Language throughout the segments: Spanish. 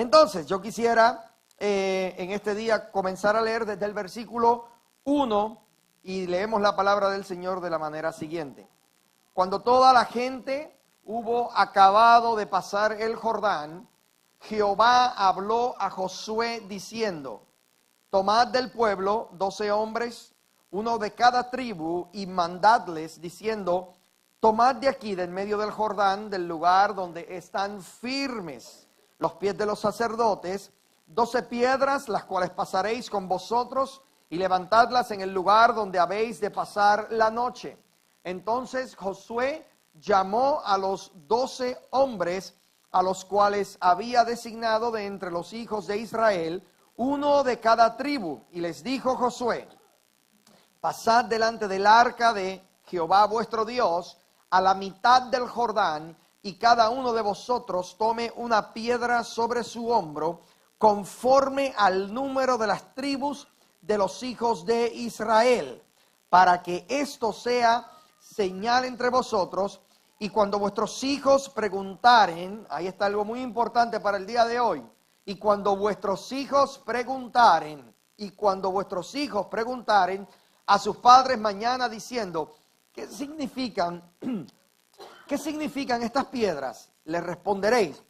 Entonces, yo quisiera en este día comenzar a leer desde el versículo 1 y leemos la palabra del Señor de la manera siguiente. Cuando toda la gente hubo acabado de pasar el Jordán, Jehová habló a Josué diciendo: tomad del pueblo 12 hombres, uno de cada tribu, y mandadles diciendo: tomad de aquí, del medio del Jordán, del lugar donde están firmes los pies de los sacerdotes, 12 piedras, las cuales pasaréis con vosotros, y levantadlas en el lugar donde habéis de pasar la noche. Entonces Josué llamó a los 12 hombres, a los cuales había designado de entre los hijos de Israel, uno de cada tribu, y les dijo Josué: pasad delante del arca de Jehová vuestro Dios a la mitad del Jordán, y cada uno de vosotros tome una piedra sobre su hombro, conforme al número de las tribus de los hijos de Israel, para que esto sea señal entre vosotros. Y cuando vuestros hijos preguntaren, ahí está algo muy importante para el día de hoy, y cuando vuestros hijos preguntaren a sus padres mañana diciendo: ¿qué significan estas piedras? Les responderéis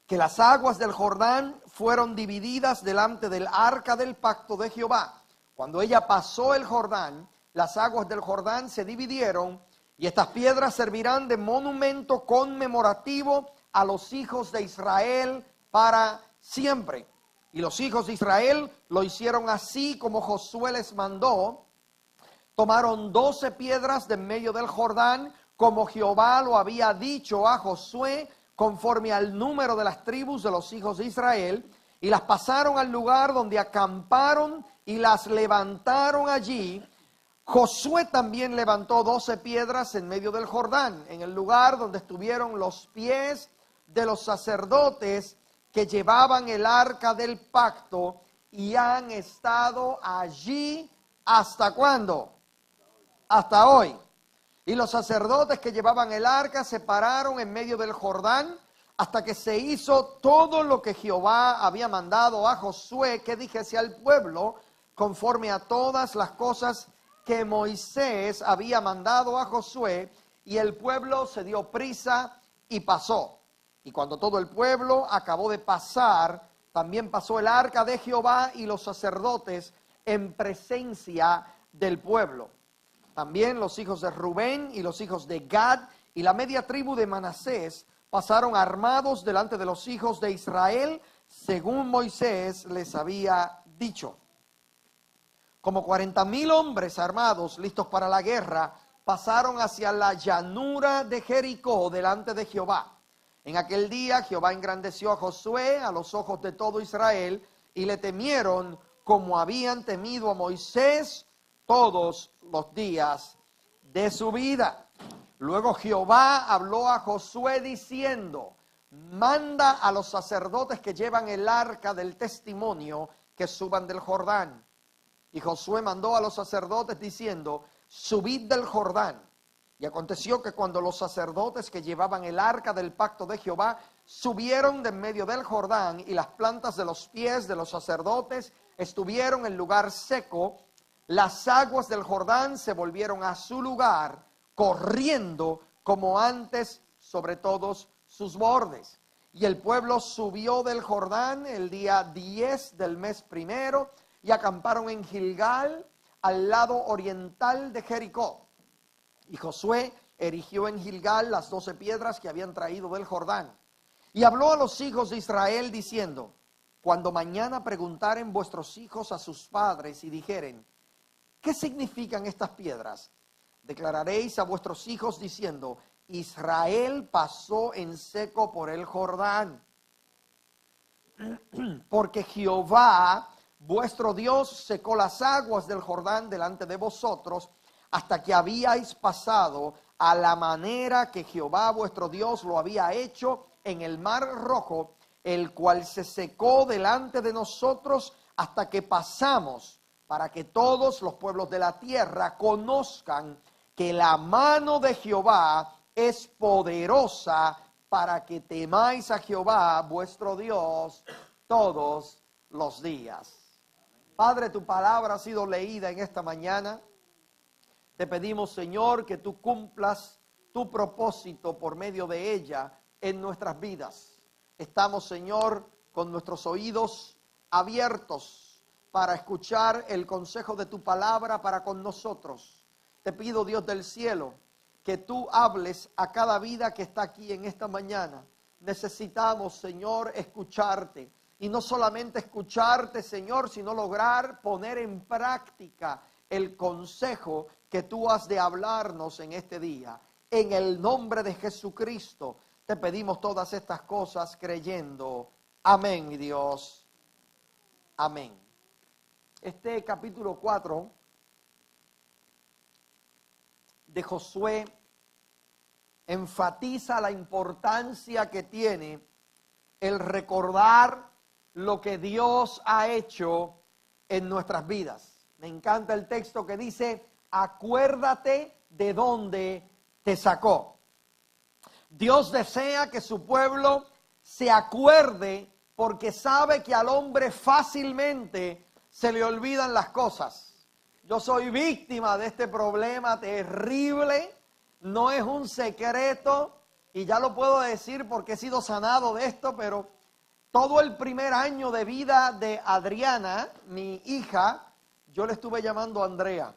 que las aguas del Jordán fueron divididas delante del arca del pacto de Jehová. Cuando ella pasó el Jordán, las aguas del Jordán se dividieron, y estas piedras servirán de monumento conmemorativo a los hijos de Israel para siempre. Y los hijos de Israel lo hicieron así como Josué les mandó. Tomaron 12 piedras de en medio del Jordán, como Jehová lo había dicho a Josué, conforme al número de las tribus de los hijos de Israel, y las pasaron al lugar donde acamparon y las levantaron allí. Josué también levantó 12 piedras en medio del Jordán, en el lugar donde estuvieron los pies de los sacerdotes que llevaban el arca del pacto, y han estado allí ¿hasta cuándo? Hasta hoy. Y los sacerdotes que llevaban el arca se pararon en medio del Jordán hasta que se hizo todo lo que Jehová había mandado a Josué que dijese al pueblo, conforme a todas las cosas que Moisés había mandado a Josué. Y el pueblo se dio prisa y pasó. Y cuando todo el pueblo acabó de pasar, también pasó el arca de Jehová y los sacerdotes en presencia del pueblo. También los hijos de Rubén y los hijos de Gad y la media tribu de Manasés pasaron armados delante de los hijos de Israel, según Moisés les había dicho. Como 40,000 hombres armados, listos para la guerra, pasaron hacia la llanura de Jericó delante de Jehová. En aquel día Jehová engrandeció a Josué a los ojos de todo Israel, y le temieron como habían temido a Moisés todos los días de su vida. Luego Jehová habló a Josué diciendo: manda a los sacerdotes que llevan el arca del testimonio que suban del Jordán. Y Josué mandó a los sacerdotes diciendo: subid del Jordán. Y aconteció que cuando los sacerdotes que llevaban el arca del pacto de Jehová subieron de en medio del Jordán, y las plantas de los pies de los sacerdotes estuvieron en lugar seco, las aguas del Jordán se volvieron a su lugar, corriendo como antes sobre todos sus bordes. Y el pueblo subió del Jordán el día 10 del mes primero, y acamparon en Gilgal, al lado oriental de Jericó. Y Josué erigió en Gilgal las 12 piedras que habían traído del Jordán. Y habló a los hijos de Israel diciendo: cuando mañana preguntaren vuestros hijos a sus padres y dijeren: ¿qué significan estas piedras? Declararéis a vuestros hijos diciendo: Israel pasó en seco por el Jordán, porque Jehová vuestro Dios secó las aguas del Jordán delante de vosotros, hasta que habíais pasado a la manera que Jehová vuestro Dios lo había hecho en el mar Rojo, el cual se secó delante de nosotros hasta que pasamos, para que todos los pueblos de la tierra conozcan que la mano de Jehová es poderosa para que temáis a Jehová vuestro Dios todos los días. Padre, tu palabra ha sido leída en esta mañana. Te pedimos, Señor, que tú cumplas tu propósito por medio de ella en nuestras vidas. Estamos, Señor, con nuestros oídos abiertos para escuchar el consejo de tu palabra para con nosotros. Te pido, Dios del cielo, que tú hables a cada vida que está aquí en esta mañana. Necesitamos, Señor, escucharte. Y no solamente escucharte, Señor, sino lograr poner en práctica el consejo que tú has de hablarnos en este día. En el nombre de Jesucristo te pedimos todas estas cosas creyendo. Amén, mi Dios. Amén. Este capítulo 4 de Josué enfatiza la importancia que tiene el recordar lo que Dios ha hecho en nuestras vidas. Me encanta el texto que dice, acuérdate de dónde te sacó. Dios desea que su pueblo se acuerde porque sabe que al hombre fácilmente se le olvidan las cosas. Yo soy víctima de este problema terrible, no es un secreto y ya lo puedo decir porque he sido sanado de esto, pero todo el primer año de vida de Adriana, mi hija, yo le estuve llamando Andrea.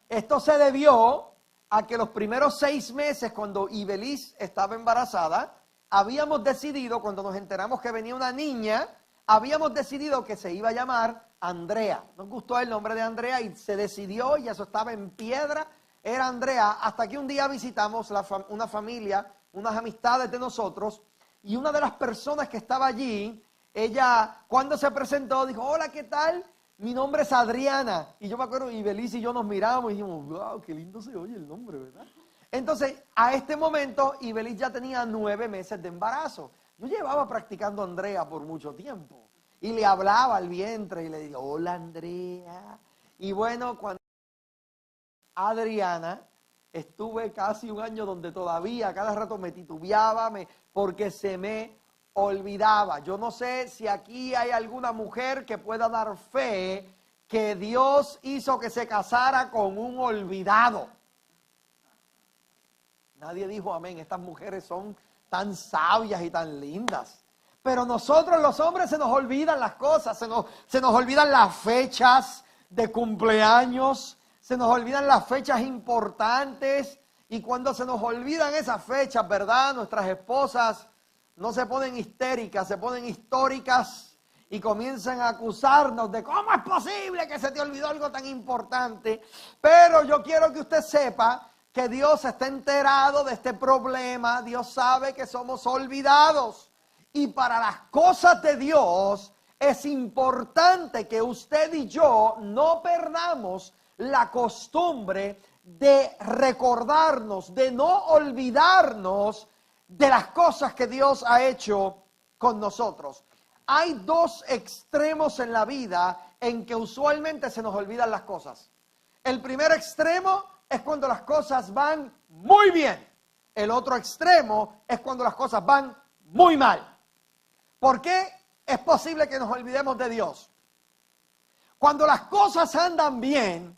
Esto se debió a que los primeros 6 meses, cuando Ibeliz estaba embarazada, habíamos decidido, cuando nos enteramos que venía una niña, habíamos decidido que se iba a llamar Andrea. Nos gustó el nombre de Andrea y se decidió, y eso estaba en piedra, era Andrea, hasta que un día visitamos una familia, unas amistades de nosotros, y una de las personas que estaba allí, ella, cuando se presentó, dijo, hola, ¿qué tal? Mi nombre es Adriana. Y yo me acuerdo, y Belice y yo nos miramos y dijimos, wow, qué lindo se oye el nombre, ¿verdad? Entonces, a este momento, Ibeliz ya tenía 9 meses de embarazo. Yo llevaba practicando a Andrea por mucho tiempo. Y le hablaba al vientre y le digo, hola, Andrea. Y bueno, cuando Adriana, estuve casi un año donde todavía cada rato me titubeaba porque se me olvidaba. Yo no sé si aquí hay alguna mujer que pueda dar fe que Dios hizo que se casara con un olvidado. Nadie dijo amén. Estas mujeres son tan sabias y tan lindas. Pero nosotros los hombres se nos olvidan las cosas, se nos olvidan las fechas de cumpleaños, se nos olvidan las fechas importantes. Y cuando se nos olvidan esas fechas, ¿verdad? Nuestras esposas no se ponen histéricas, se ponen históricas y comienzan a acusarnos de cómo es posible que se te olvidó algo tan importante. Pero yo quiero que usted sepa que Dios está enterado de este problema. Dios sabe que somos olvidados. Y para las cosas de Dios es importante que usted y yo no perdamos la costumbre de recordarnos, de no olvidarnos de las cosas que Dios ha hecho con nosotros. Hay 2 extremos en la vida en que usualmente se nos olvidan las cosas. El primer extremo es cuando las cosas van muy bien. El otro extremo es cuando las cosas van muy mal. ¿Por qué es posible que nos olvidemos de Dios? Cuando las cosas andan bien,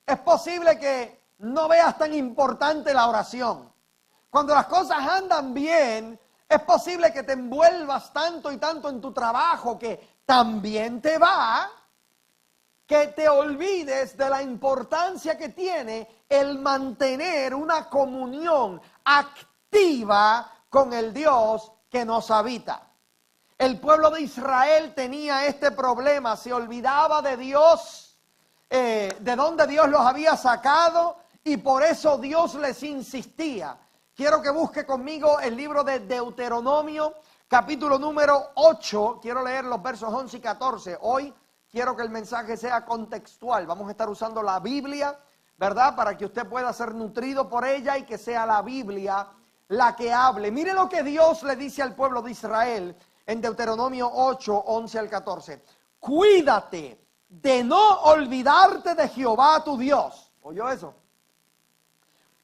es posible que no veas tan importante la oración. Cuando las cosas andan bien, es posible que te envuelvas tanto y tanto en tu trabajo que también te va, que te olvides de la importancia que tiene el mantener una comunión activa con el Dios que nos habita. El pueblo de Israel tenía este problema, se olvidaba de Dios, de dónde Dios los había sacado, y por eso Dios les insistía. Quiero que busque conmigo el libro de Deuteronomio, capítulo número 8. Quiero leer los versos 11 y 14. Hoy quiero que el mensaje sea contextual. Vamos a estar usando la Biblia, ¿verdad? Para que usted pueda ser nutrido por ella y que sea la Biblia la que hable. Mire lo que Dios le dice al pueblo de Israel en Deuteronomio 8, 11 al 14. Cuídate de no olvidarte de Jehová tu Dios. ¿Oyó eso?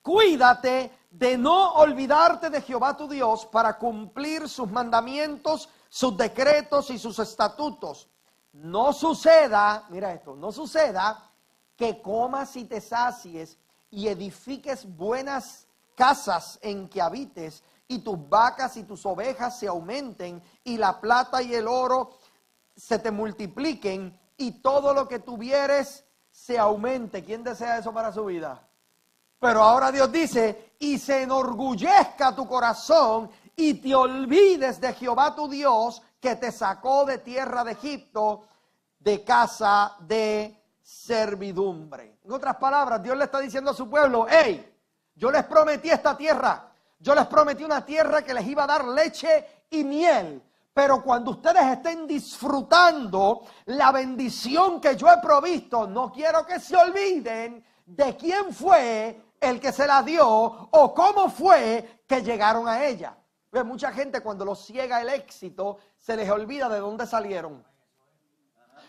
Cuídate de no olvidarte de Jehová tu Dios para cumplir sus mandamientos, sus decretos y sus estatutos. No suceda, mira esto, no suceda que comas y te sacies y edifiques buenas casas en que habites, y tus vacas y tus ovejas se aumenten, y la plata y el oro se te multipliquen, y todo lo que tuvieres se aumente. ¿Quién desea eso para su vida? Pero ahora Dios dice, y se enorgullezca tu corazón, y te olvides de Jehová tu Dios, que te sacó de tierra de Egipto, de casa de servidumbre. En otras palabras, Dios le está diciendo a su pueblo, hey, yo les prometí esta tierra, yo les prometí una tierra que les iba a dar leche y miel, pero cuando ustedes estén disfrutando la bendición que yo he provisto, no quiero que se olviden de quién fue el que se la dio o cómo fue que llegaron a ella. Mucha gente cuando los ciega el éxito, se les olvida de dónde salieron.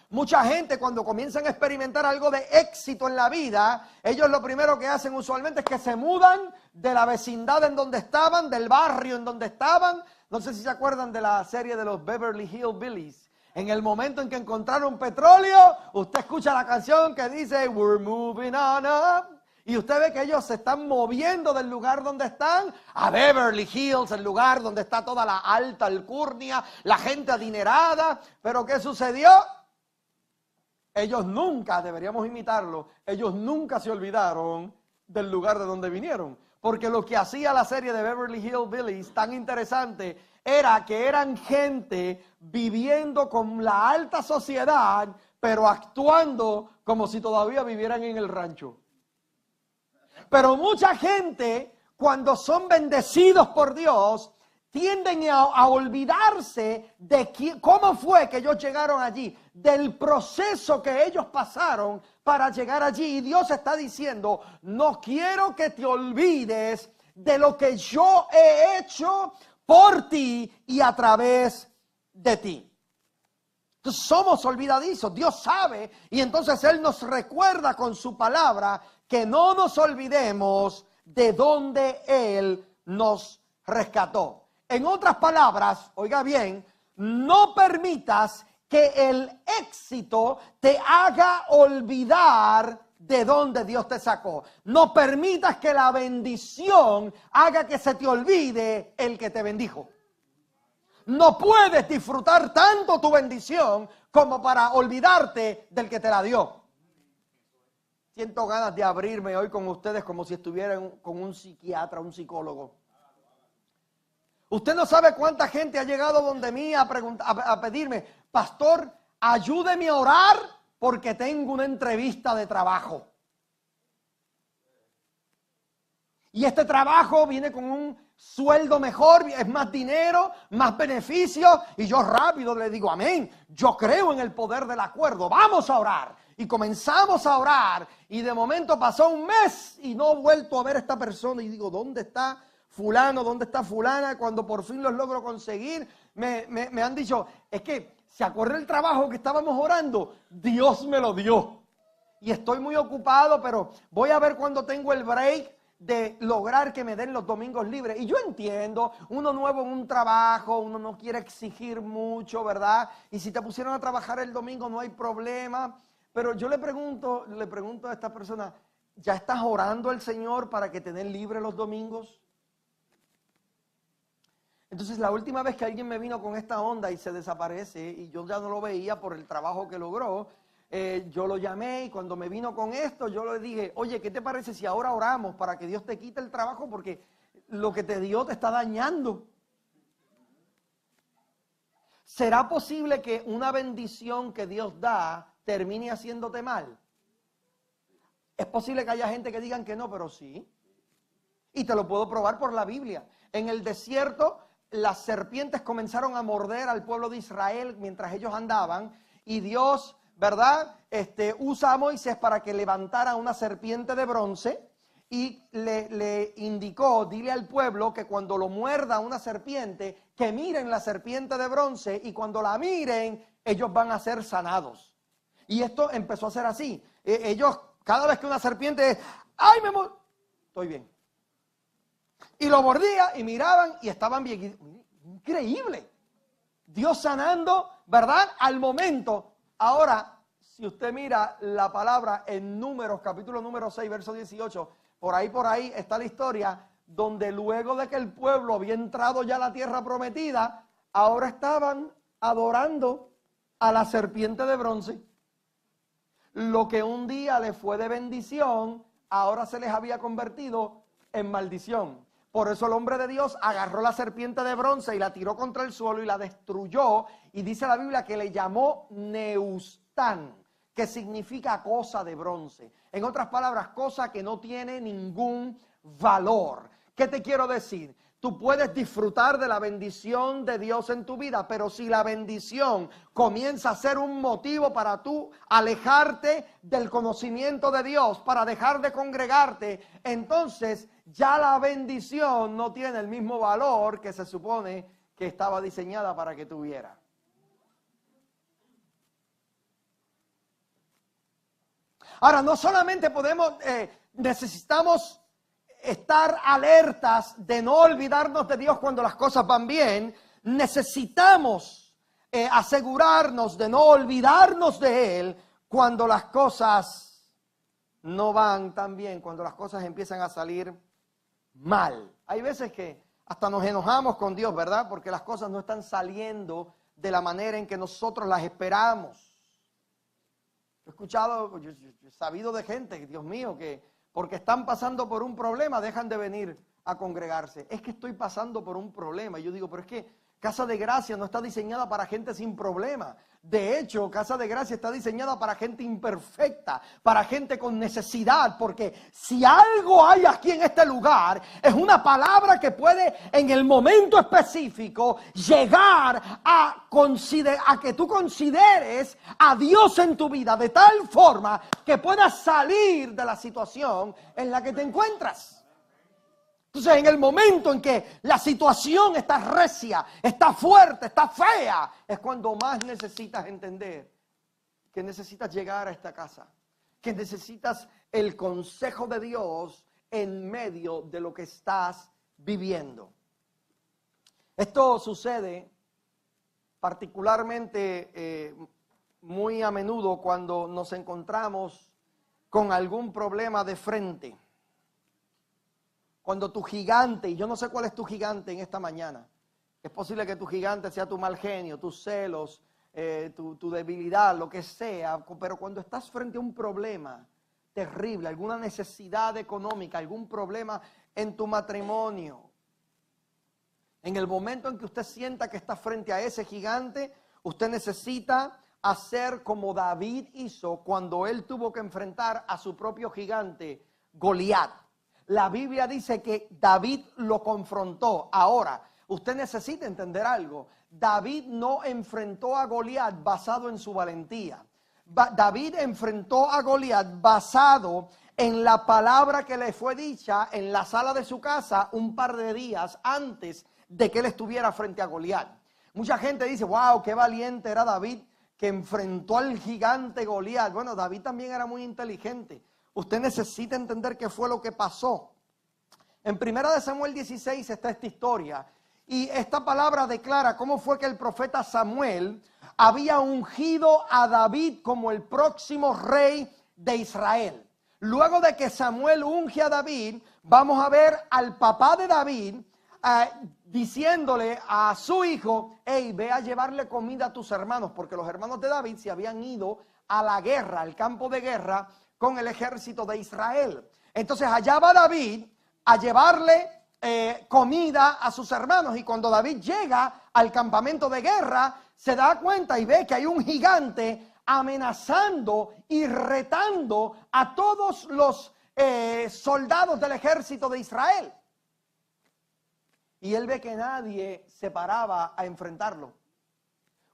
Mucha gente cuando comienzan a experimentar algo de éxito en la vida, ellos lo primero que hacen usualmente es que se mudan de la vecindad en donde estaban, del barrio en donde estaban. No sé si se acuerdan de la serie de los Beverly Hillbillies. En el momento en que encontraron petróleo, usted escucha la canción que dice We're moving on up. Y usted ve que ellos se están moviendo del lugar donde están a Beverly Hills, el lugar donde está toda la alta alcurnia, la gente adinerada. Pero ¿qué sucedió? Ellos nunca, deberíamos imitarlo, ellos nunca se olvidaron del lugar de donde vinieron. Porque lo que hacía la serie de Beverly Hillbillies tan interesante era que eran gente viviendo con la alta sociedad, pero actuando como si todavía vivieran en el rancho. Pero mucha gente, cuando son bendecidos por Dios, tienden a olvidarse de cómo fue que ellos llegaron allí, del proceso que ellos pasaron para llegar allí. Y Dios está diciendo, no quiero que te olvides de lo que yo he hecho por ti y a través de ti. Entonces somos olvidadizos, Dios sabe, y entonces Él nos recuerda con su palabra que no nos olvidemos de dónde Él nos rescató. En otras palabras, oiga bien, no permitas que el éxito te haga olvidar de dónde Dios te sacó. No permitas que la bendición haga que se te olvide el que te bendijo. No puedes disfrutar tanto tu bendición como para olvidarte del que te la dio. Siento ganas de abrirme hoy con ustedes como si estuvieran con un psiquiatra, un psicólogo. Usted no sabe cuánta gente ha llegado donde mí a pedirme, pastor, ayúdeme a orar porque tengo una entrevista de trabajo. Y este trabajo viene con un sueldo mejor, es más dinero, más beneficios. Y yo rápido le digo, amén, yo creo en el poder del acuerdo, vamos a orar. Y comenzamos a orar y de momento pasó un mes y no he vuelto a ver a esta persona. Y digo, ¿dónde está fulano? ¿Dónde está fulana? Cuando por fin los logro conseguir, me han dicho, es que ¿se acuerda el trabajo que estábamos orando? Dios me lo dio. Y estoy muy ocupado, pero voy a ver cuando tengo el break de lograr que me den los domingos libres. Y yo entiendo, uno nuevo en un trabajo, uno no quiere exigir mucho, ¿verdad? Y si te pusieron a trabajar el domingo no hay problema. Pero yo le pregunto a esta persona, ¿ya estás orando al Señor para que te den libre los domingos? Entonces la última vez que alguien me vino con esta onda y se desaparece y yo ya no lo veía por el trabajo que logró, yo lo llamé y cuando me vino con esto yo le dije, oye, ¿qué te parece si ahora oramos para que Dios te quite el trabajo porque lo que te dio te está dañando? ¿Será posible que una bendición que Dios da termine haciéndote mal? Es posible que haya gente que digan que no, pero sí. Y te lo puedo probar por la Biblia. En el desierto, las serpientes comenzaron a morder al pueblo de Israel mientras ellos andaban. Y Dios, ¿verdad? Usa a Moisés para que levantara una serpiente de bronce. Y le indicó, dile al pueblo que cuando lo muerda una serpiente, que miren la serpiente de bronce. Y cuando la miren, ellos van a ser sanados. Y esto empezó a ser así. Ellos, cada vez que una serpiente, ¡ay, estoy bien! Y lo mordía y miraban y estaban bien. Increíble. Dios sanando, ¿verdad? Al momento. Ahora, si usted mira la palabra en Números, capítulo número 6, verso 18, por ahí está la historia, donde luego de que el pueblo había entrado ya a la tierra prometida, ahora estaban adorando a la serpiente de bronce. Lo que un día les fue de bendición, ahora se les había convertido en maldición. Por eso el hombre de Dios agarró la serpiente de bronce y la tiró contra el suelo y la destruyó. Y dice la Biblia que le llamó Neustán, que significa cosa de bronce. En otras palabras, cosa que no tiene ningún valor. ¿Qué te quiero decir? Tú puedes disfrutar de la bendición de Dios en tu vida, pero si la bendición comienza a ser un motivo para tú alejarte del conocimiento de Dios, para dejar de congregarte, entonces ya la bendición no tiene el mismo valor que se supone que estaba diseñada para que tuviera. Ahora, no solamente necesitamos estar alertas de no olvidarnos de Dios cuando las cosas van bien, necesitamos asegurarnos de no olvidarnos de Él cuando las cosas no van tan bien, cuando las cosas empiezan a salir mal. Hay veces que hasta nos enojamos con Dios, ¿verdad? Porque las cosas no están saliendo de la manera en que nosotros las esperamos. He escuchado, yo he sabido de gente, Dios mío, que porque están pasando por un problema, dejan de venir a congregarse. Es que estoy pasando por un problema. Y yo digo, pero es que Casa de Gracia no está diseñada para gente sin problema. De hecho, Casa de Gracia está diseñada para gente imperfecta, para gente con necesidad. Porque si algo hay aquí en este lugar, es una palabra que puede en el momento específico llegar a que tú consideres a Dios en tu vida de tal forma que puedas salir de la situación en la que te encuentras. Entonces, en el momento en que la situación está recia, está fuerte, está fea, es cuando más necesitas entender que necesitas llegar a esta casa, que necesitas el consejo de Dios en medio de lo que estás viviendo. Esto sucede particularmente muy a menudo cuando nos encontramos con algún problema de frente. Cuando tu gigante, y yo no sé cuál es tu gigante en esta mañana, es posible que tu gigante sea tu mal genio, tus celos, tu debilidad, lo que sea, pero cuando estás frente a un problema terrible, alguna necesidad económica, algún problema en tu matrimonio, en el momento en que usted sienta que está frente a ese gigante, usted necesita hacer como David hizo cuando él tuvo que enfrentar a su propio gigante, Goliat. La Biblia dice que David lo confrontó. Ahora, usted necesita entender algo. David no enfrentó a Goliat basado en su valentía. David enfrentó a Goliat basado en la palabra que le fue dicha en la sala de su casa un par de días antes de que él estuviera frente a Goliat. Mucha gente dice, wow, qué valiente era David que enfrentó al gigante Goliat. Bueno, David también era muy inteligente. Usted necesita entender qué fue lo que pasó. En 1 Samuel 16 está esta historia. Y esta palabra declara cómo fue que el profeta Samuel había ungido a David como el próximo rey de Israel. Luego de que Samuel unge a David, vamos a ver al papá de David diciéndole a su hijo, hey, ve a llevarle comida a tus hermanos, porque los hermanos de David se habían ido a la guerra, al campo de guerra, con el ejército de Israel. Entonces allá va David a llevarle comida a sus hermanos, y cuando David llega al campamento de guerra se da cuenta y ve que hay un gigante amenazando y retando a todos los soldados del ejército de Israel, y él ve que nadie se paraba a enfrentarlo.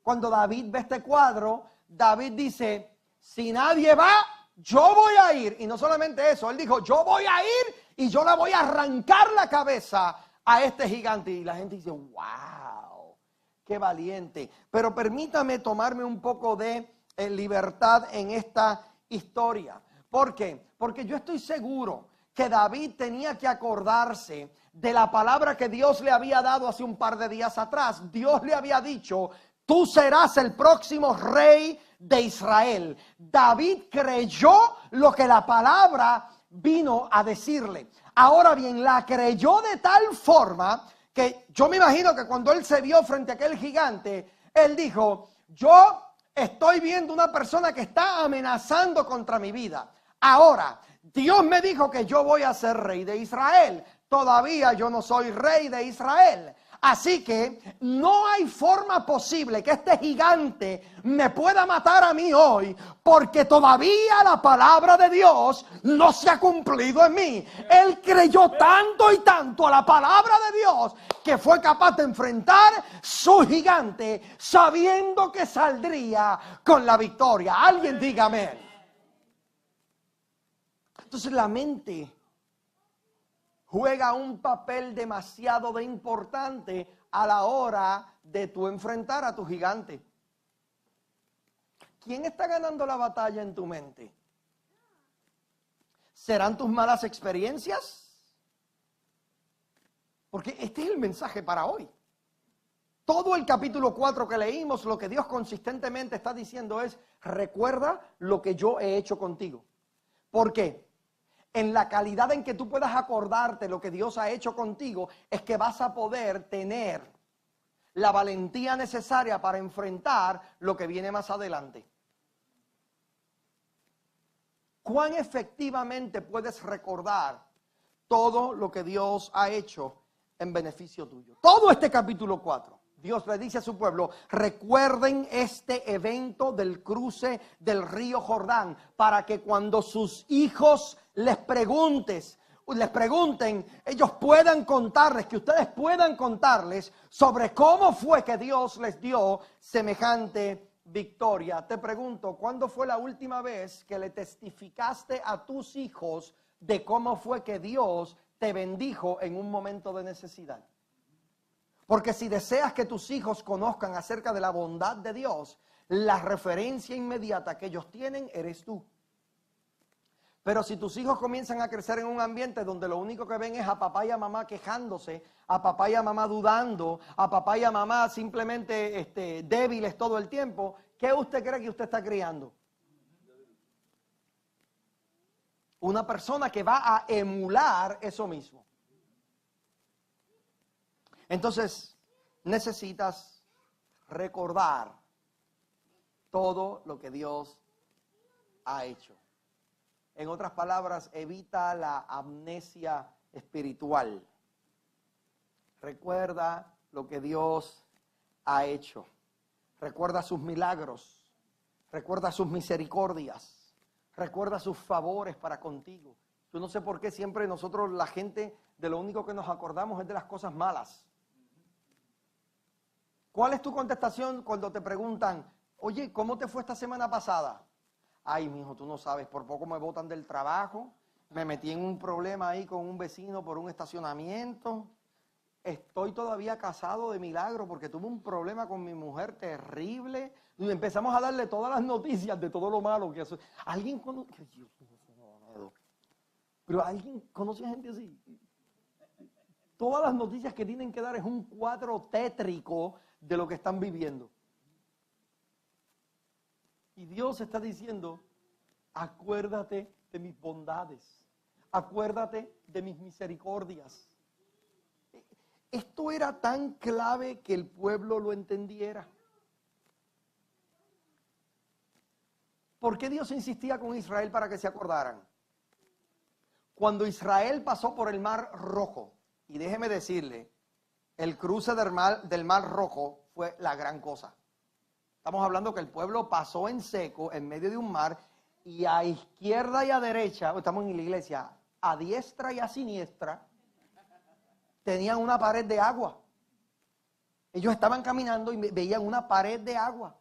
Cuando David ve este cuadro, David dice, si nadie va, yo voy a ir. Y no solamente eso, él dijo, yo voy a ir y yo le voy a arrancar la cabeza a este gigante. Y la gente dice, wow, qué valiente. Pero permítame tomarme un poco de libertad en esta historia. ¿Por qué? Porque yo estoy seguro que David tenía que acordarse de la palabra que Dios le había dado hace un par de días atrás. Dios le había dicho: tú serás el próximo rey de Israel. David creyó lo que la palabra vino a decirle. Ahora bien, la creyó de tal forma que yo me imagino que cuando él se vio frente a aquel gigante, él dijo: yo estoy viendo una persona que está amenazando contra mi vida. Ahora, Dios me dijo que yo voy a ser rey de Israel. Todavía yo no soy rey de Israel. Así que no hay forma posible que este gigante me pueda matar a mí hoy, porque todavía la palabra de Dios no se ha cumplido en mí. Él creyó tanto y tanto a la palabra de Dios que fue capaz de enfrentar su gigante sabiendo que saldría con la victoria. Alguien diga amén. Entonces la mente juega un papel demasiado de importante a la hora de tú enfrentar a tu gigante. ¿Quién está ganando la batalla en tu mente? ¿Serán tus malas experiencias? Porque este es el mensaje para hoy. Todo el capítulo 4 que leímos, lo que Dios consistentemente está diciendo es: recuerda lo que yo he hecho contigo. ¿Por qué? En la calidad en que tú puedas acordarte lo que Dios ha hecho contigo, es que vas a poder tener la valentía necesaria para enfrentar lo que viene más adelante. ¿Cuán efectivamente puedes recordar todo lo que Dios ha hecho en beneficio tuyo? Todo este capítulo 4. Dios le dice a su pueblo: recuerden este evento del cruce del río Jordán, para que cuando sus hijos les pregunten, ellos puedan contarles, que ustedes puedan contarles sobre cómo fue que Dios les dio semejante victoria. Te pregunto, ¿cuándo fue la última vez que le testificaste a tus hijos de cómo fue que Dios te bendijo en un momento de necesidad? Porque si deseas que tus hijos conozcan acerca de la bondad de Dios, la referencia inmediata que ellos tienen eres tú. Pero si tus hijos comienzan a crecer en un ambiente donde lo único que ven es a papá y a mamá quejándose, a papá y a mamá dudando, a papá y a mamá simplemente débiles todo el tiempo, ¿qué usted cree que usted está criando? Una persona que va a emular eso mismo. Entonces, necesitas recordar todo lo que Dios ha hecho. En otras palabras, evita la amnesia espiritual. Recuerda lo que Dios ha hecho. Recuerda sus milagros. Recuerda sus misericordias. Recuerda sus favores para contigo. Yo no sé por qué siempre nosotros, la gente, de lo único que nos acordamos es de las cosas malas. ¿Cuál es tu contestación cuando te preguntan: oye, ¿cómo te fue esta semana pasada? Ay, mijo, tú no sabes, por poco me botan del trabajo, me metí en un problema ahí con un vecino por un estacionamiento, estoy todavía casado de milagro porque tuve un problema con mi mujer terrible, y empezamos a darle todas las noticias de todo lo malo que hace. ¿Alguien conoce? Pero ¿alguien conoce a gente así? Todas las noticias que tienen que dar es un cuadro tétrico de lo que están viviendo. Y Dios está diciendo: acuérdate de mis bondades, acuérdate de mis misericordias. Esto era tan clave que el pueblo lo entendiera. ¿Por qué Dios insistía con Israel para que se acordaran? Cuando Israel pasó por el Mar Rojo, y déjeme decirle, el cruce del Mar Rojo fue la gran cosa. Estamos hablando que el pueblo pasó en seco, en medio de un mar, y a izquierda y a derecha, estamos en la iglesia, a diestra y a siniestra, tenían una pared de agua. Ellos estaban caminando y veían una pared de agua.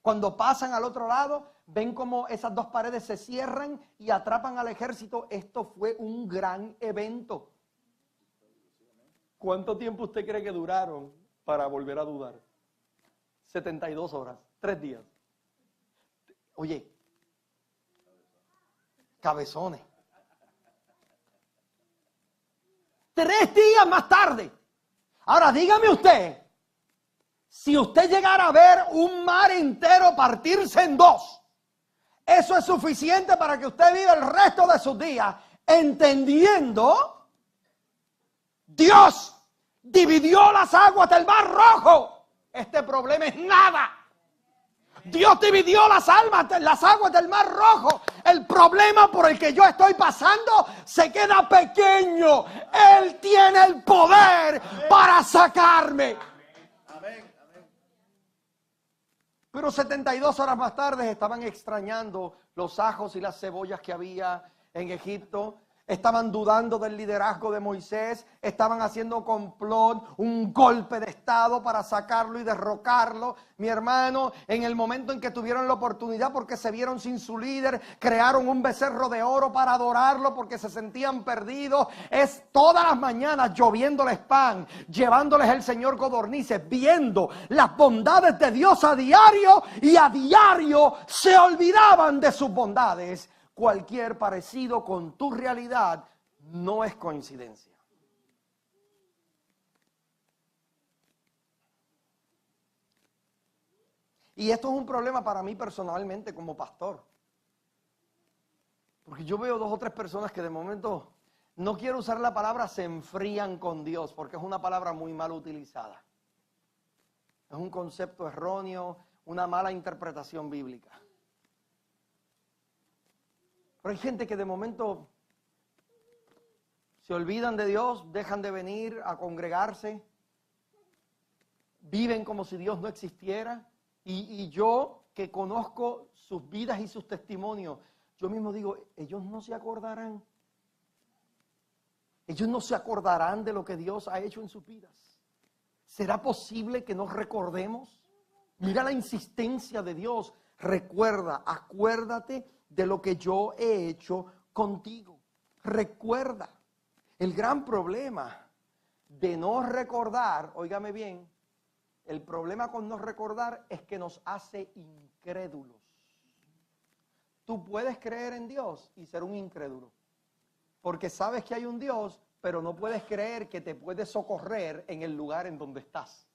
Cuando pasan al otro lado, ven como esas dos paredes se cierran y atrapan al ejército. Esto fue un gran evento. ¿Cuánto tiempo usted cree que duraron para volver a dudar? 72 horas, 3 días. Oye, cabezones. 3 días más tarde. Ahora dígame usted, si usted llegara a ver un mar entero partirse en 2, eso es suficiente para que usted viva el resto de sus días entendiendo, Dios dividió las aguas del Mar Rojo. Este problema es nada. Dios dividió las aguas del Mar Rojo. El problema por el que yo estoy pasando se queda pequeño. Él tiene el poder para sacarme. Pero 72 horas más tarde estaban extrañando los ajos y las cebollas que había en Egipto. Estaban dudando del liderazgo de Moisés, estaban haciendo complot, un golpe de estado para sacarlo y derrocarlo. Mi hermano, en el momento en que tuvieron la oportunidad porque se vieron sin su líder, crearon un becerro de oro para adorarlo porque se sentían perdidos. Es todas las mañanas lloviéndoles pan, llevándoles el Señor codornices, viendo las bondades de Dios a diario, y a diario se olvidaban de sus bondades. Cualquier parecido con tu realidad no es coincidencia. Y esto es un problema para mí personalmente como pastor. Porque yo veo 2 o 3 personas que de momento, no quiero usar la palabra se enfrían con Dios, porque es una palabra muy mal utilizada. Es un concepto erróneo, una mala interpretación bíblica. Pero hay gente que de momento se olvidan de Dios, dejan de venir a congregarse, viven como si Dios no existiera. Y yo, que conozco sus vidas y sus testimonios, yo mismo digo, ellos no se acordarán. Ellos no se acordarán de lo que Dios ha hecho en sus vidas. ¿Será posible que nos recordemos? Mira la insistencia de Dios. Recuerda, acuérdate de lo que yo he hecho contigo. Recuerda. El gran problema de no recordar, óigame bien, el problema con no recordar es que nos hace incrédulos. Tú puedes creer en Dios y ser un incrédulo, porque sabes que hay un Dios, pero no puedes creer que te puede socorrer en el lugar en donde estás.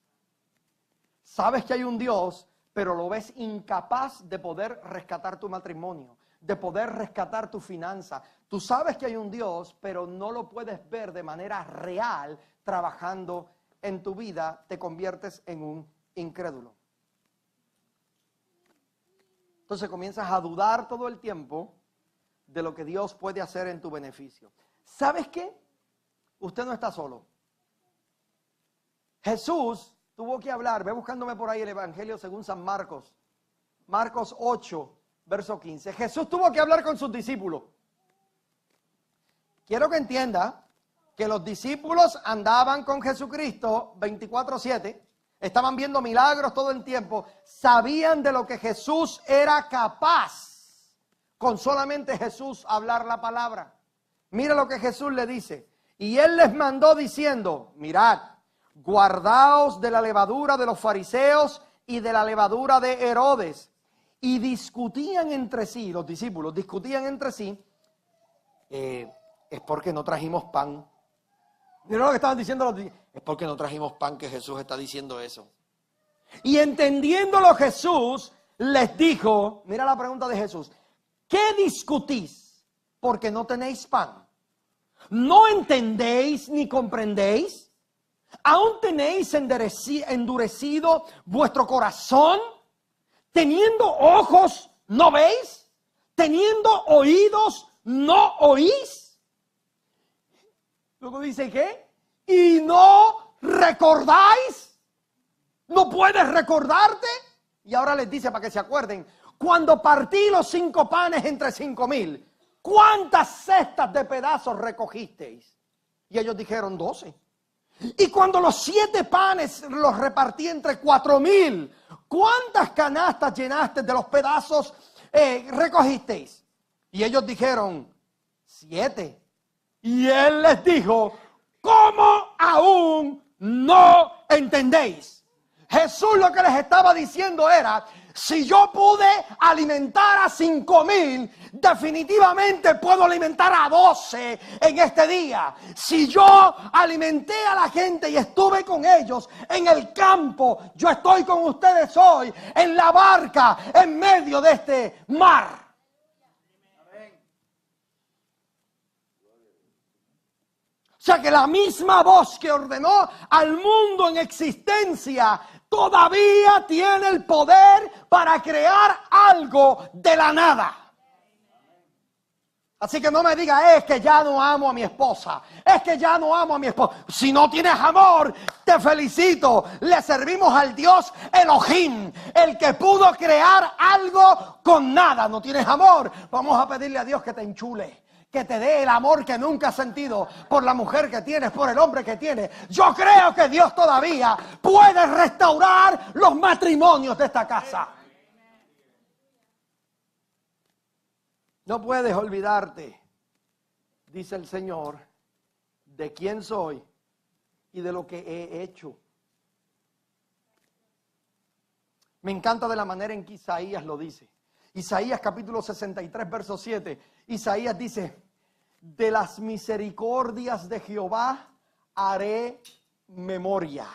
Sabes que hay un Dios, pero lo ves incapaz de poder rescatar tu matrimonio, de poder rescatar tu finanza. Tú sabes que hay un Dios, pero no lo puedes ver de manera real trabajando en tu vida. Te conviertes en un incrédulo. Entonces comienzas a dudar todo el tiempo de lo que Dios puede hacer en tu beneficio. ¿Sabes qué? Usted no está solo. Jesús tuvo que hablar, ve buscándome por ahí el Evangelio según San Marcos, Marcos 8, verso 15. Jesús tuvo que hablar con sus discípulos. Quiero que entienda que los discípulos andaban con Jesucristo 24/7, estaban viendo milagros todo el tiempo, sabían de lo que Jesús era capaz con solamente Jesús hablar la palabra. Mira lo que Jesús le dice. Y él les mandó diciendo, mirad, guardaos de la levadura de los fariseos y de la levadura de Herodes. Y discutían entre sí, los discípulos discutían entre sí, es porque no trajimos pan. Mira lo que estaban diciendo los discípulos, es porque no trajimos pan que Jesús está diciendo eso. Y entendiéndolo Jesús les dijo, mira la pregunta de Jesús, ¿qué discutís porque no tenéis pan? ¿No entendéis ni comprendéis? ¿Aún tenéis endurecido vuestro corazón? ¿Teniendo ojos no veis? ¿Teniendo oídos no oís? Luego dice ¿qué? ¿Y no recordáis? ¿No puedes recordarte? Y ahora les dice para que se acuerden, cuando partí los 5 panes entre 5,000, ¿cuántas cestas de pedazos recogisteis? Y ellos dijeron 12. Y cuando los 7 panes los repartí entre 4,000, ¿cuántas canastas llenaste de los pedazos recogisteis? Y ellos dijeron 7. Y él les dijo, ¿cómo aún no entendéis? Jesús lo que les estaba diciendo era, Si yo pude alimentar a 5,000, definitivamente puedo alimentar a 12 en este día. Si yo alimenté a la gente y estuve con ellos en el campo, yo estoy con ustedes hoy en la barca en medio de este mar. O sea que la misma voz que ordenó al mundo en existencia todavía tiene el poder para crear algo de la nada. Así que no me diga, es que ya no amo a mi esposa, es que ya no amo a mi esposo. Si no tienes amor, te felicito. Le servimos al Dios Elohim, el que pudo crear algo con nada. No tienes amor, vamos a pedirle a Dios que te enchule, que te dé el amor que nunca has sentido por la mujer que tienes, por el hombre que tienes. Yo creo que Dios todavía puede restaurar los matrimonios de esta casa. No puedes olvidarte, dice el Señor, de quién soy y de lo que he hecho. Me encanta de la manera en que Isaías lo dice. Isaías capítulo 63, verso 7. Isaías dice, de las misericordias de Jehová haré memoria.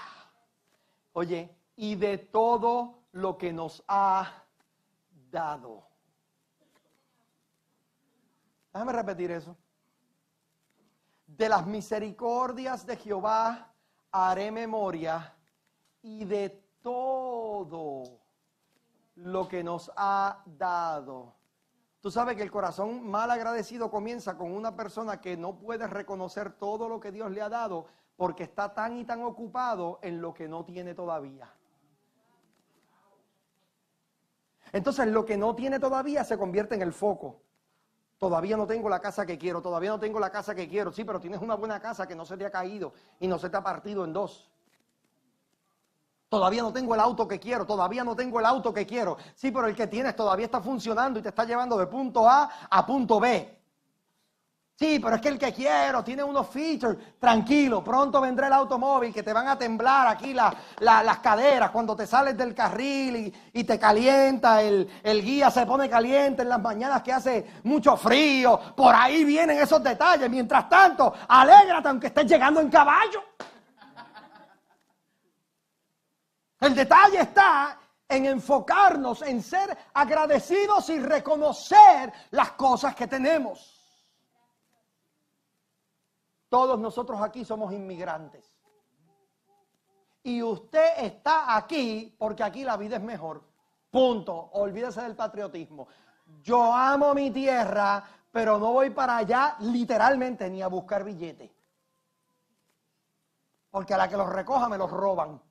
Oye, y de todo lo que nos ha dado. Déjame repetir eso. De las misericordias de Jehová haré memoria y de todo lo que nos ha dado. Tú sabes que el corazón mal agradecido comienza con una persona que no puede reconocer todo lo que Dios le ha dado porque está tan y tan ocupado en lo que no tiene todavía. Entonces lo que no tiene todavía se convierte en el foco. Todavía no tengo la casa que quiero, todavía no tengo la casa que quiero. Sí, pero tienes una buena casa que no se te ha caído y no se te ha partido en dos. Todavía no tengo el auto que quiero, todavía no tengo el auto que quiero. Sí, pero el que tienes todavía está funcionando y te está llevando de punto A a punto B. Sí, pero es que el que quiero tiene unos features. Tranquilo, pronto vendrá el automóvil que te van a temblar aquí las caderas cuando te sales del carril y te calienta, el guía se pone caliente en las mañanas que hace mucho frío. Por ahí vienen esos detalles. Mientras tanto, alégrate aunque estés llegando en caballo. El detalle está en enfocarnos, en ser agradecidos y reconocer las cosas que tenemos. Todos nosotros aquí somos inmigrantes. Y usted está aquí porque aquí la vida es mejor. Punto. Olvídese del patriotismo. Yo amo mi tierra, pero no voy para allá literalmente ni a buscar billetes. Porque a la que los recoja me los roban.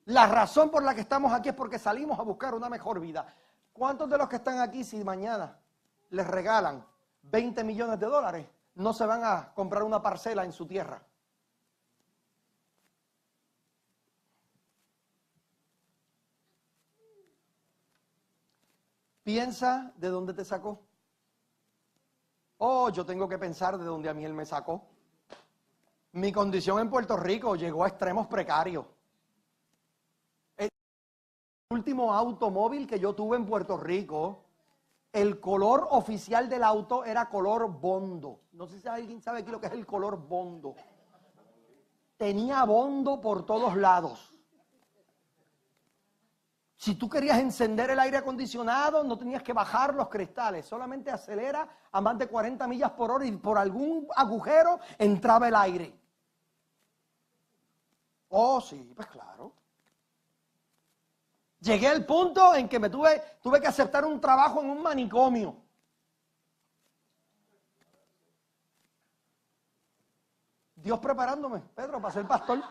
La razón por la que estamos aquí es porque salimos a buscar una mejor vida. ¿Cuántos de los que están aquí, si mañana les regalan 20 millones de dólares, no se van a comprar una parcela en su tierra? Piensa de dónde te sacó. Oh, yo tengo que pensar de dónde a mí él me sacó. Mi condición en Puerto Rico llegó a extremos precarios. El último automóvil que yo tuve en Puerto Rico, el color oficial del auto era color bondo. No sé si alguien sabe aquí lo que es el color bondo. Tenía bondo por todos lados. Si tú querías encender el aire acondicionado, no tenías que bajar los cristales. Solamente acelera a más de 40 millas por hora y por algún agujero entraba el aire. Oh, sí, pues claro. Llegué al punto en que tuve que aceptar un trabajo en un manicomio. Dios preparándome, Pedro, para ser pastor.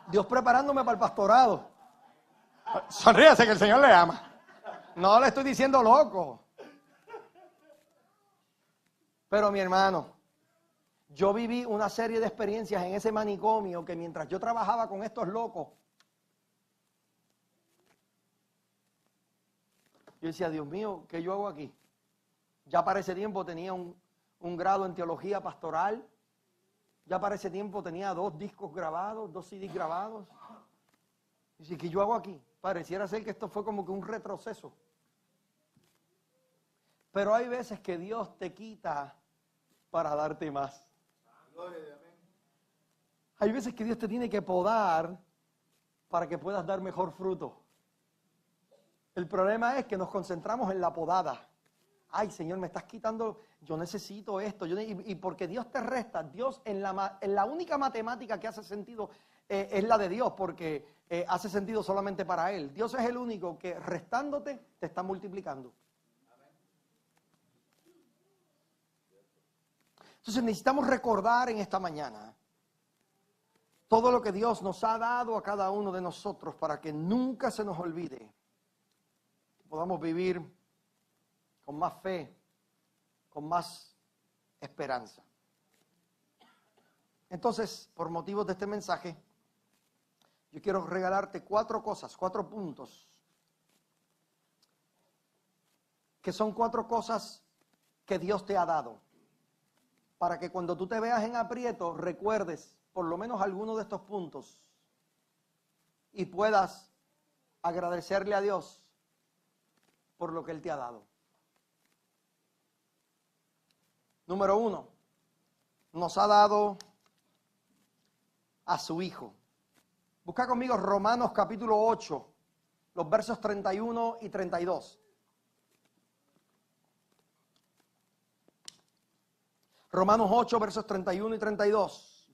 Dios preparándome para el pastorado. Sonríase que el Señor le ama. No le estoy diciendo loco. Pero mi hermano, yo viví una serie de experiencias en ese manicomio que mientras yo trabajaba con estos locos, yo decía, Dios mío, ¿qué yo hago aquí? Ya para ese tiempo tenía un grado en teología pastoral. Ya para ese tiempo tenía 2 discos grabados, 2 CDs grabados. Dice, ¿qué yo hago aquí? Pareciera ser que esto fue como que un retroceso. Pero hay veces que Dios te quita para darte más. Hay veces que Dios te tiene que podar para que puedas dar mejor fruto. El problema es que nos concentramos en la podada. Ay, Señor, me estás quitando, yo necesito esto. Y porque Dios te resta, Dios en la única matemática que hace sentido es la de Dios, porque hace sentido solamente para Él. Dios es el único que restándote te está multiplicando. Entonces necesitamos recordar en esta mañana todo lo que Dios nos ha dado a cada uno de nosotros para que nunca se nos olvide. Podamos vivir con más fe, con más esperanza. Entonces, por motivos de este mensaje, yo quiero regalarte 4 cosas, 4 puntos, que son 4 cosas que Dios te ha dado, para que cuando tú te veas en aprieto, recuerdes por lo menos alguno de estos puntos y puedas agradecerle a Dios por lo que Él te ha dado. Número 1, nos ha dado a su Hijo. Busca conmigo Romanos capítulo 8, los versos 31 y 32. Romanos 8, versos 31 y 32.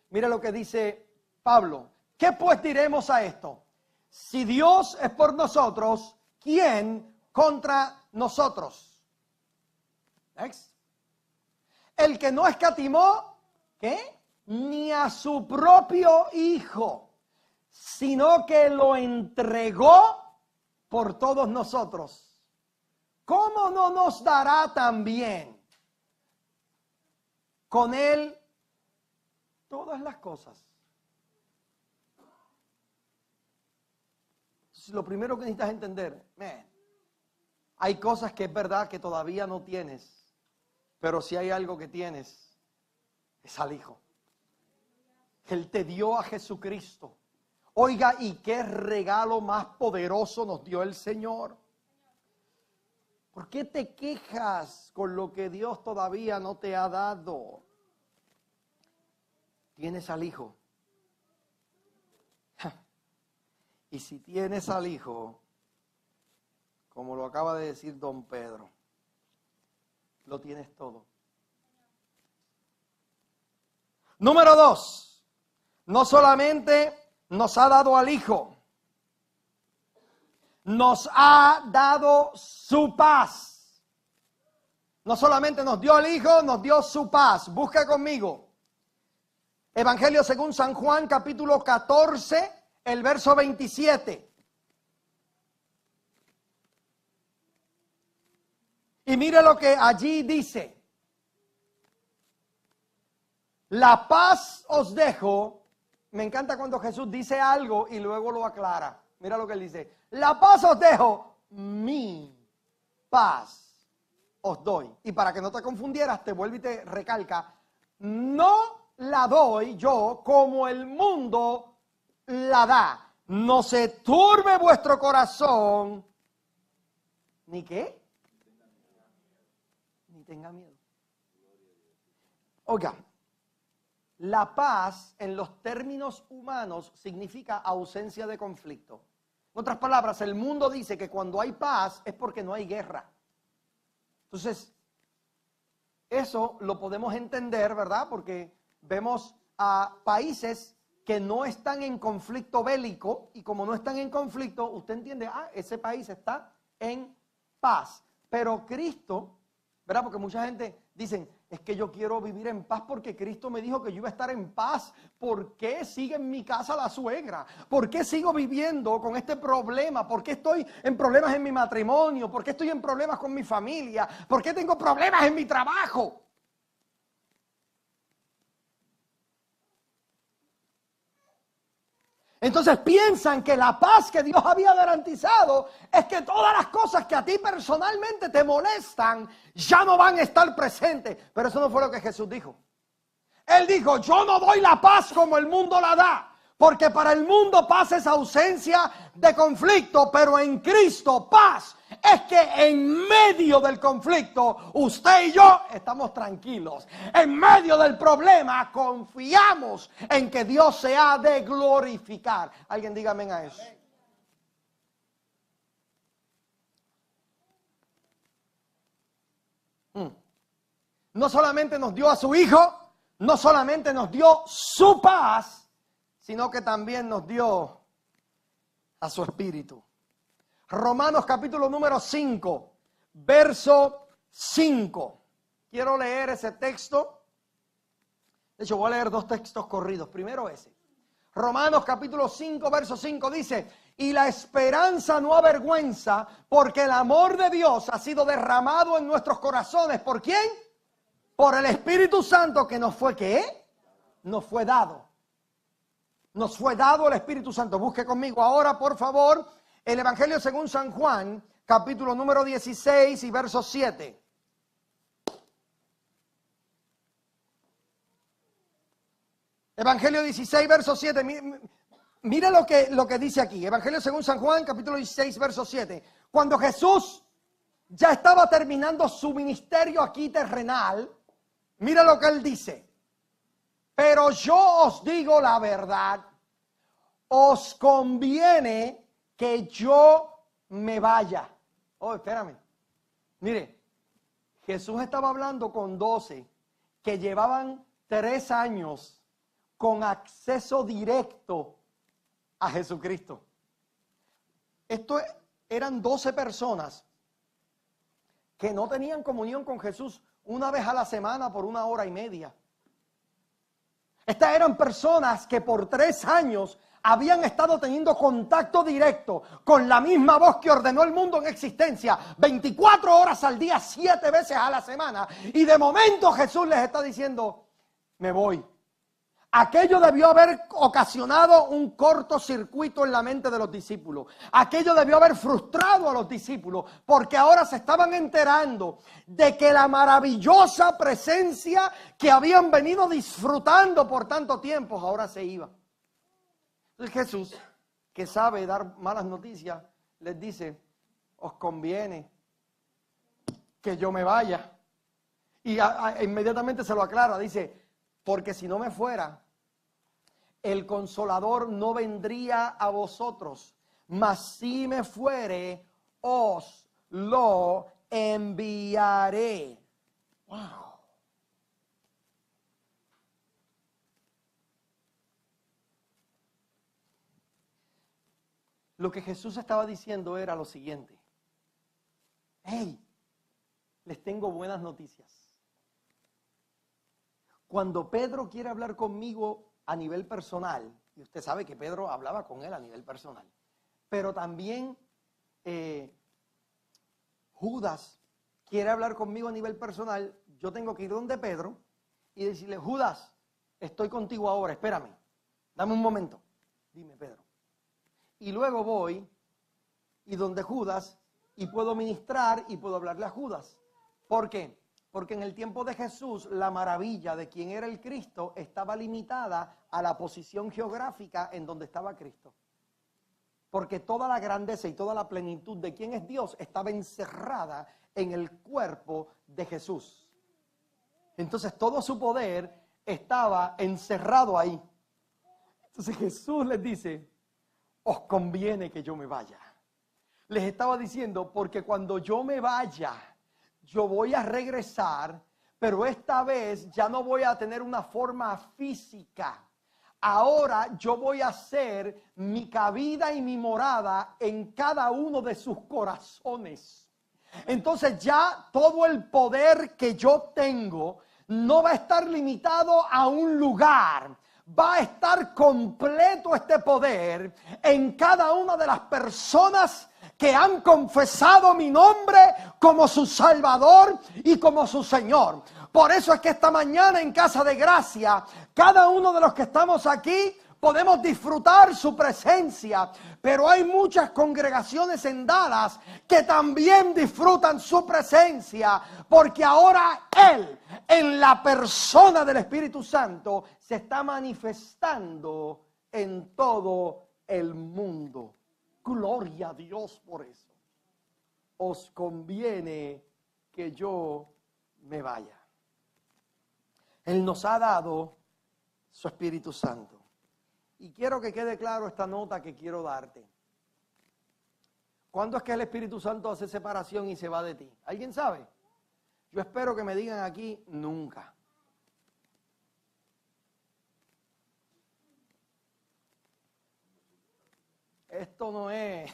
Mira lo que dice Pablo. ¿Qué pues diremos a esto? Si Dios es por nosotros, ¿quién contra nosotros? Next. El que no escatimó, ¿qué? Ni a su propio Hijo, sino que lo entregó por todos nosotros. ¿Cómo no nos dará también con Él todas las cosas? Lo primero que necesitas entender, hay cosas que es verdad que todavía no tienes, pero si hay algo que tienes, es al Hijo. Él te dio a Jesucristo. Oiga, ¿y qué regalo más poderoso nos dio el Señor? ¿Por qué te quejas con lo que Dios todavía no te ha dado? Tienes al Hijo. Y si tienes al Hijo, como lo acaba de decir don Pedro, lo tienes todo. Número 2, no solamente nos ha dado al Hijo, nos ha dado su paz. No solamente nos dio al Hijo, nos dio su paz. Busca conmigo Evangelio según San Juan, capítulo 14, el verso 27. Y mire lo que allí dice. La paz os dejo. Me encanta cuando Jesús dice algo y luego lo aclara. Mira lo que él dice. La paz os dejo, mi paz os doy. Y para que no te confundieras, te vuelve y te recalca. No la doy yo como el mundo la da. No se turbe vuestro corazón. ¿Ni qué? Ni tenga miedo. Oiga, la paz en los términos humanos significa ausencia de conflicto. En otras palabras, el mundo dice que cuando hay paz es porque no hay guerra. Entonces, eso lo podemos entender, ¿verdad? Porque vemos a países que no están en conflicto bélico, y como no están en conflicto, usted entiende, ese país está en paz. Pero Cristo, ¿verdad? Porque mucha gente dicen, es que yo quiero vivir en paz porque Cristo me dijo que yo iba a estar en paz. ¿Por qué sigue en mi casa la suegra? ¿Por qué sigo viviendo con este problema? ¿Por qué estoy en problemas en mi matrimonio? ¿Por qué estoy en problemas con mi familia? ¿Por qué tengo problemas en mi trabajo? Entonces piensan que la paz que Dios había garantizado es que todas las cosas que a ti personalmente te molestan ya no van a estar presentes. Pero eso no fue lo que Jesús dijo. Él dijo, yo no doy la paz como el mundo la da. Porque para el mundo paz es ausencia de conflicto, pero en Cristo paz es que en medio del conflicto usted y yo estamos tranquilos. En medio del problema confiamos en que Dios se ha de glorificar. Alguien dígame a eso. No solamente nos dio a su Hijo, no solamente nos dio su paz, sino que también nos dio a su Espíritu. Romanos capítulo número 5, verso 5. Quiero leer ese texto. De hecho, voy a leer dos textos corridos. Primero ese. Romanos capítulo 5, verso 5 dice, y la esperanza no avergüenza, porque el amor de Dios ha sido derramado en nuestros corazones. ¿Por quién? Por el Espíritu Santo que nos fue, ¿qué? Nos fue dado. Nos fue dado el Espíritu Santo. Busque conmigo ahora, por favor, el Evangelio según San Juan, capítulo número 16 y verso 7. Evangelio 16, verso 7. Mire lo que dice aquí. Evangelio según San Juan, capítulo 16, verso 7. Cuando Jesús ya estaba terminando su ministerio aquí terrenal, mire lo que él dice. Pero yo os digo la verdad, os conviene que yo me vaya. Oh, espérame. Mire, Jesús estaba hablando con 12 que llevaban 3 años con acceso directo a Jesucristo. Esto eran 12 personas que no tenían comunión con Jesús una vez a la semana por 1 hora y media. Estas eran personas que por 3 años habían estado teniendo contacto directo con la misma voz que ordenó el mundo en existencia, 24 horas al día, 7 veces a la semana. Y de momento Jesús les está diciendo, me voy. Aquello debió haber ocasionado un cortocircuito en la mente de los discípulos. Aquello debió haber frustrado a los discípulos, porque ahora se estaban enterando de que la maravillosa presencia que habían venido disfrutando por tanto tiempo, ahora se iba. Entonces Jesús, que sabe dar malas noticias, les dice, os conviene que yo me vaya. Y inmediatamente se lo aclara, dice, porque si no me fuera, el Consolador no vendría a vosotros, mas si me fuere, os lo enviaré. Wow. Lo que Jesús estaba diciendo era lo siguiente. Hey, les tengo buenas noticias. Cuando Pedro quiere hablar conmigo a nivel personal, y usted sabe que Pedro hablaba con él a nivel personal, pero también Judas quiere hablar conmigo a nivel personal, yo tengo que ir donde Pedro y decirle, Judas, estoy contigo ahora, espérame, dame un momento. Dime, Pedro. Y luego voy y donde Judas y puedo ministrar y puedo hablarle a Judas. ¿Por qué? Porque en el tiempo de Jesús la maravilla de quién era el Cristo estaba limitada a la posición geográfica en donde estaba Cristo. Porque toda la grandeza y toda la plenitud de quién es Dios estaba encerrada en el cuerpo de Jesús. Entonces todo su poder estaba encerrado ahí. Entonces Jesús les dice, os conviene que yo me vaya. Les estaba diciendo, porque cuando yo me vaya, yo voy a regresar, pero esta vez ya no voy a tener una forma física. Ahora yo voy a hacer mi cabida y mi morada en cada uno de sus corazones. Entonces ya todo el poder que yo tengo no va a estar limitado a un lugar. Va a estar completo este poder en cada una de las personas que han confesado mi nombre como su Salvador y como su Señor. Por eso es que esta mañana en Casa de Gracia, cada uno de los que estamos aquí podemos disfrutar su presencia, pero hay muchas congregaciones en Dallas que también disfrutan su presencia, porque ahora Él, en la persona del Espíritu Santo, se está manifestando en todo el mundo. Gloria a Dios por eso. Os conviene que yo me vaya. Él nos ha dado su Espíritu Santo. Y quiero que quede claro esta nota que quiero darte. ¿Cuándo es que el Espíritu Santo hace separación y se va de ti? ¿Alguien sabe? Yo espero que me digan aquí, nunca. Esto no es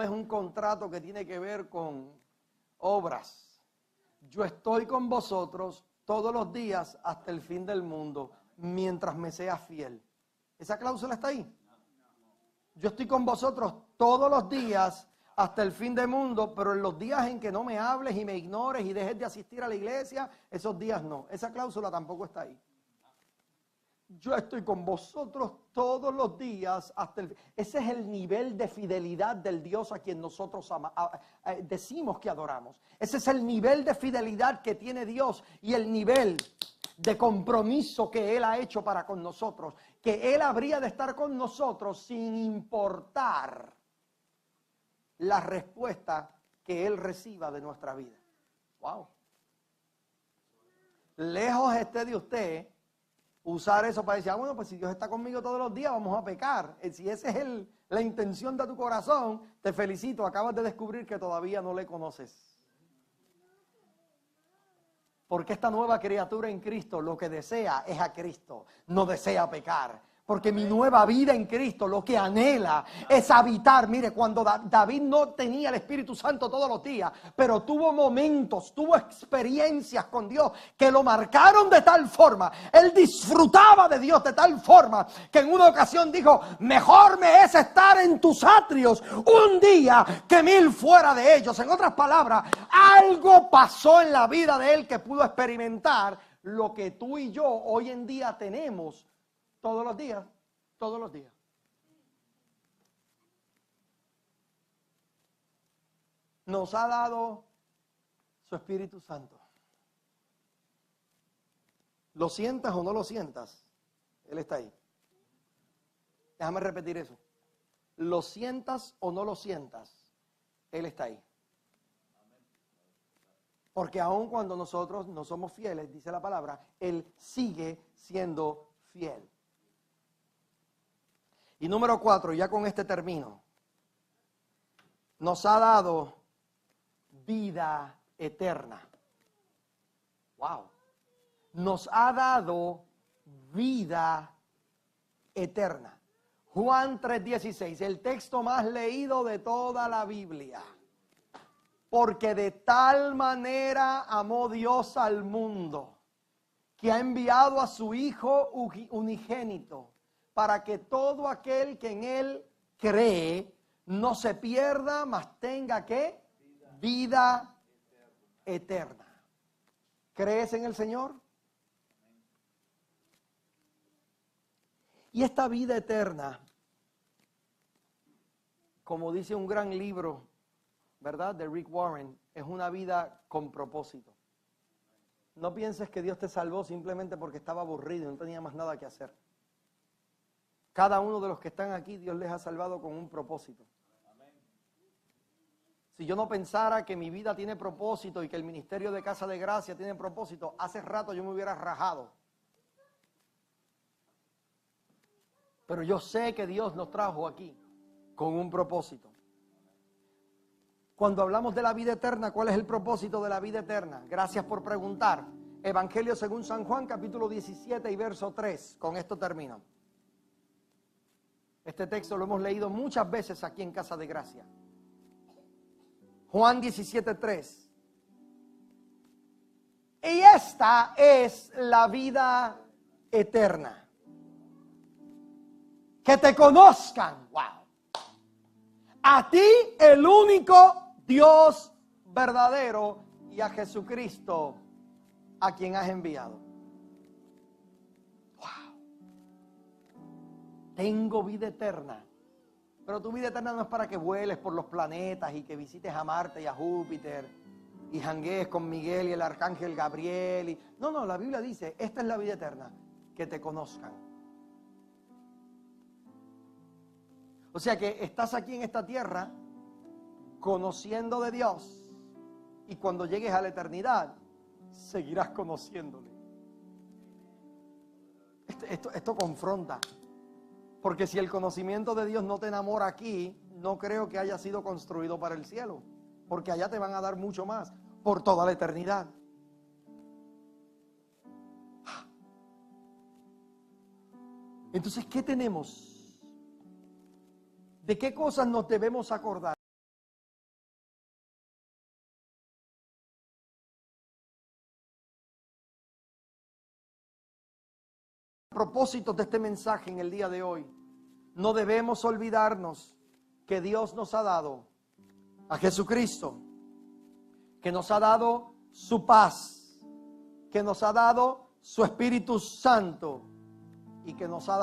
un contrato que tiene que ver con obras. Yo estoy con vosotros todos los días hasta el fin del mundo, mientras me sea fiel. ¿Esa cláusula está ahí? Yo estoy con vosotros todos los días hasta el fin del mundo, pero en los días en que no me hables y me ignores y dejes de asistir a la iglesia, esos días no. Esa cláusula tampoco está ahí. Yo estoy con vosotros todos los días hasta el fin. Ese es el nivel de fidelidad del Dios a quien nosotros decimos que adoramos. Ese es el nivel de fidelidad que tiene Dios y el nivel de compromiso que Él ha hecho para con nosotros. Que Él habría de estar con nosotros sin importar la respuesta que Él reciba de nuestra vida. Wow. Lejos esté de usted usar eso para decir, bueno, pues si Dios está conmigo todos los días, vamos a pecar. Si esa es la intención de tu corazón, te felicito, acabas de descubrir que todavía no le conoces. Porque esta nueva criatura en Cristo lo que desea es a Cristo, no desea pecar. Porque mi nueva vida en Cristo lo que anhela es habitar. Mire, cuando David no tenía el Espíritu Santo todos los días, pero tuvo momentos, tuvo experiencias con Dios que lo marcaron de tal forma. Él disfrutaba de Dios de tal forma que en una ocasión dijo, mejor me es estar en tus atrios un día que 1000 fuera de ellos. En otras palabras, algo pasó en la vida de él que pudo experimentar lo que tú y yo hoy en día tenemos. Todos los días, todos los días. Nos ha dado su Espíritu Santo. ¿Lo sientas o no lo sientas? Él está ahí. Déjame repetir eso. ¿Lo sientas o no lo sientas? Él está ahí. Porque aun cuando nosotros no somos fieles, dice la palabra, Él sigue siendo fiel. Y número 4, ya con este termino, nos ha dado vida eterna. Wow. Nos ha dado vida eterna. Juan 3:16, el texto más leído de toda la Biblia. Porque de tal manera amó Dios al mundo, que ha enviado a su Hijo unigénito, para que todo aquel que en Él cree no se pierda, mas tenga ¿qué? Vida eterna. ¿Crees en el Señor? Y esta vida eterna, como dice un gran libro, ¿verdad?, de Rick Warren, es una vida con propósito. No pienses que Dios te salvó simplemente porque estaba aburrido y no tenía más nada que hacer. Cada uno de los que están aquí, Dios les ha salvado con un propósito. Si yo no pensara que mi vida tiene propósito y que el ministerio de Casa de Gracia tiene propósito, hace rato yo me hubiera rajado. Pero yo sé que Dios nos trajo aquí con un propósito. Cuando hablamos de la vida eterna, ¿cuál es el propósito de la vida eterna? Gracias por preguntar. Evangelio según San Juan, capítulo 17 y verso 3. Con esto termino. Este texto lo hemos leído muchas veces aquí en Casa de Gracia. Juan 17:3. Y esta es la vida eterna. Que te conozcan, wow. A ti, el único Dios verdadero, y a Jesucristo, a quien has enviado. Wow. tengo vida eterna. Pero tu vida eterna no es para que vueles por los planetas y que visites a Marte y a Júpiter y janguees con Miguel y el arcángel Gabriel. No, la Biblia dice, esta es la vida eterna, que te conozcan. O sea que estás aquí en esta tierra conociendo de Dios y cuando llegues a la eternidad seguirás conociéndole. Esto confronta. Porque si el conocimiento de Dios no te enamora aquí, no creo que haya sido construido para el cielo. Porque allá te van a dar mucho más, por toda la eternidad. Entonces, ¿qué tenemos? ¿De qué cosas nos debemos acordar? A propósito de este mensaje en el día de hoy, no debemos olvidarnos que Dios nos ha dado a Jesucristo, que nos ha dado su paz, que nos ha dado su Espíritu Santo y que nos ha dado